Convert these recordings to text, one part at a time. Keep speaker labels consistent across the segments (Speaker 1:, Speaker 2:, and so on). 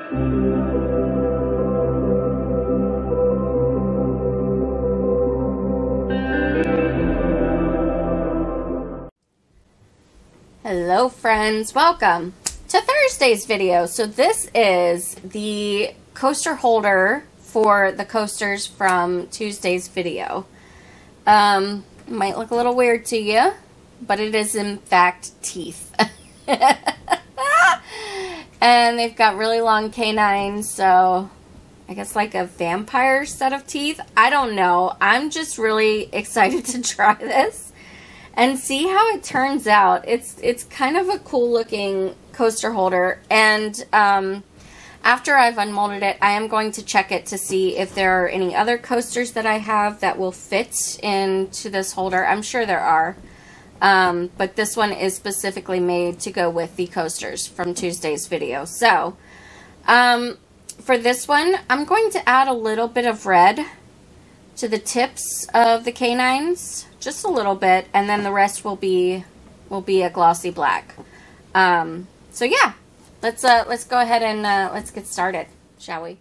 Speaker 1: Hello friends, welcome to Thursday's video. So this is the coaster holder for the coasters from Tuesday's video. It might look a little weird to you, but it is in fact teeth. And they've got really long canines, so I guess like a vampire set of teeth. I don't know. I'm just really excited to try this and see how it turns out. It's kind of a cool looking coaster holder, and after I've unmolded it, I am going to check it to see if there are any other coasters that I have that will fit into this holder. I'm sure there are, but this one is specifically made to go with the coasters from Tuesday's video. So for this one, I'm going to add a little bit of red to the tips of the canines, just a little bit, and then the rest will be a glossy black. So yeah, let's go ahead and let's get started, shall we?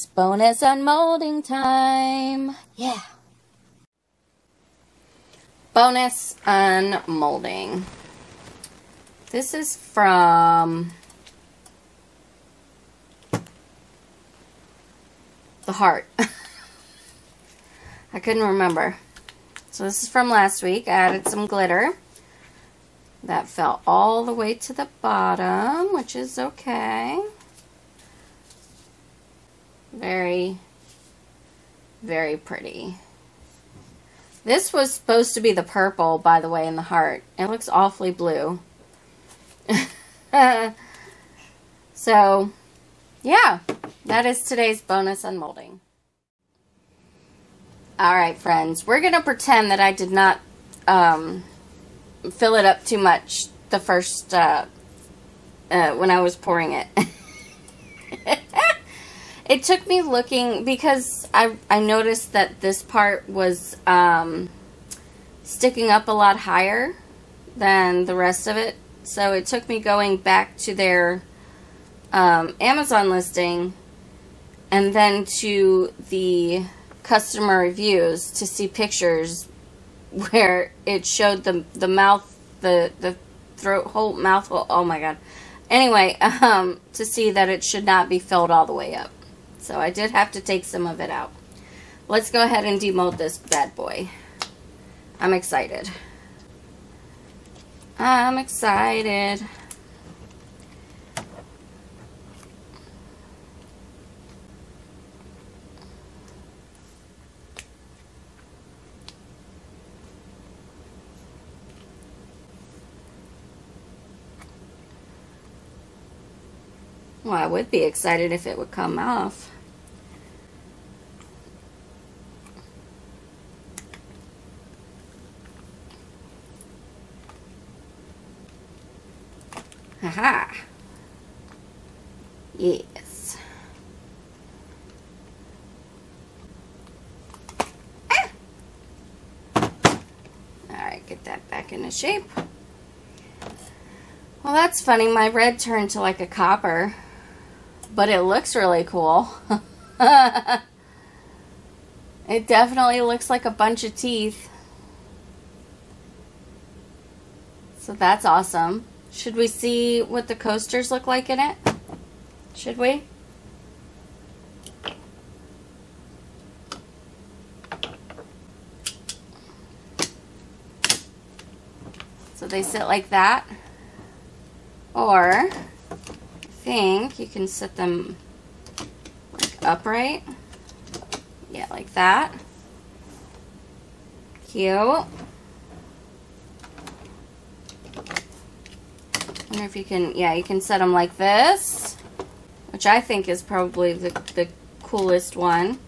Speaker 1: It's bonus unmolding time. Yeah. Bonus unmolding. This is from the heart. I couldn't remember. So this is from last week. I added some glitter. That fell all the way to the bottom, which is okay. Very, very pretty. This was supposed to be the purple, by the way, in the heart. It looks awfully blue. So, yeah, that is today's bonus unmolding. Alright, friends, we're going to pretend that I did not fill it up too much the first, when I was pouring it. It took me looking, because I noticed that this part was sticking up a lot higher than the rest of it. So it took me going back to their Amazon listing and then to the customer reviews to see pictures where it showed the mouth, the throat hole, mouth hole. Oh my god. Anyway, to see that it should not be filled all the way up. So I did have to take some of it out. Let's go ahead and demold this bad boy. I'm excited. I'm excited. Well, I would be excited if it would come off. Haha. Yes. Ah. Alright, get that back into shape. Well, that's funny. My red turned to like a copper. But it looks really cool. It definitely looks like a bunch of teeth. So that's awesome. Should we see what the coasters look like in it? Should we? So they sit like that. Or I think you can set them like upright. Yeah, like that. Cute. I wonder if you can, yeah, you can set them like this, which I think is probably the coolest one.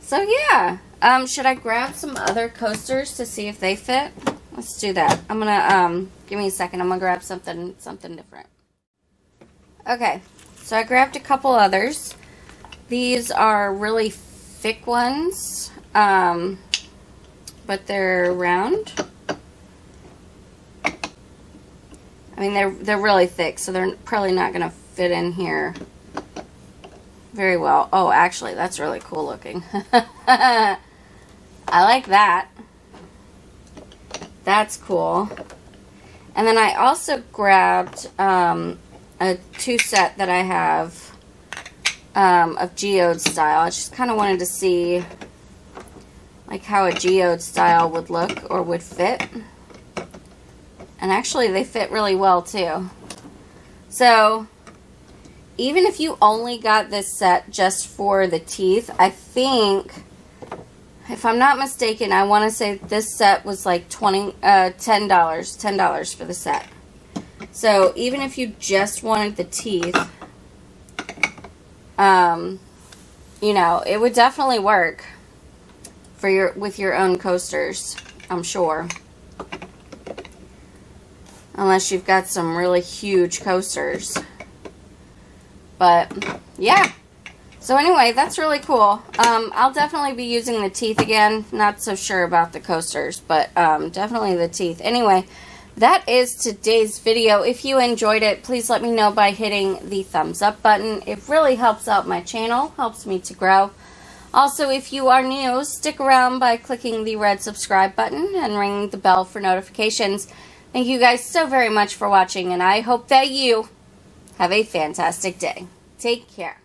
Speaker 1: So yeah, should I grab some other coasters to see if they fit? Let's do that. I'm gonna, give me a second, I'm gonna grab something different. Okay, so I grabbed a couple others. These are really thick ones, but they're round. I mean, they're really thick, so they're probably not gonna fit in here very well. Oh, actually, that's really cool looking. I like that. That's cool. And then I also grabbed a 2 set that I have of geode style. I just kind of wanted to see like how a geode style would look or would fit. And actually they fit really well too. So even if you only got this set just for the teeth, I think, if I'm not mistaken, I want to say this set was like $10 for the set. So even if you just wanted the teeth, you know, it would definitely work for with your own coasters, I'm sure. Unless you've got some really huge coasters. But yeah. So anyway, that's really cool. I'll definitely be using the teeth again. Not so sure about the coasters, but definitely the teeth. Anyway, that is today's video. If you enjoyed it, please let me know by hitting the thumbs up button. It really helps out my channel, helps me to grow. Also, if you are new, stick around by clicking the red subscribe button and ringing the bell for notifications. Thank you guys so very much for watching, and I hope that you have a fantastic day. Take care.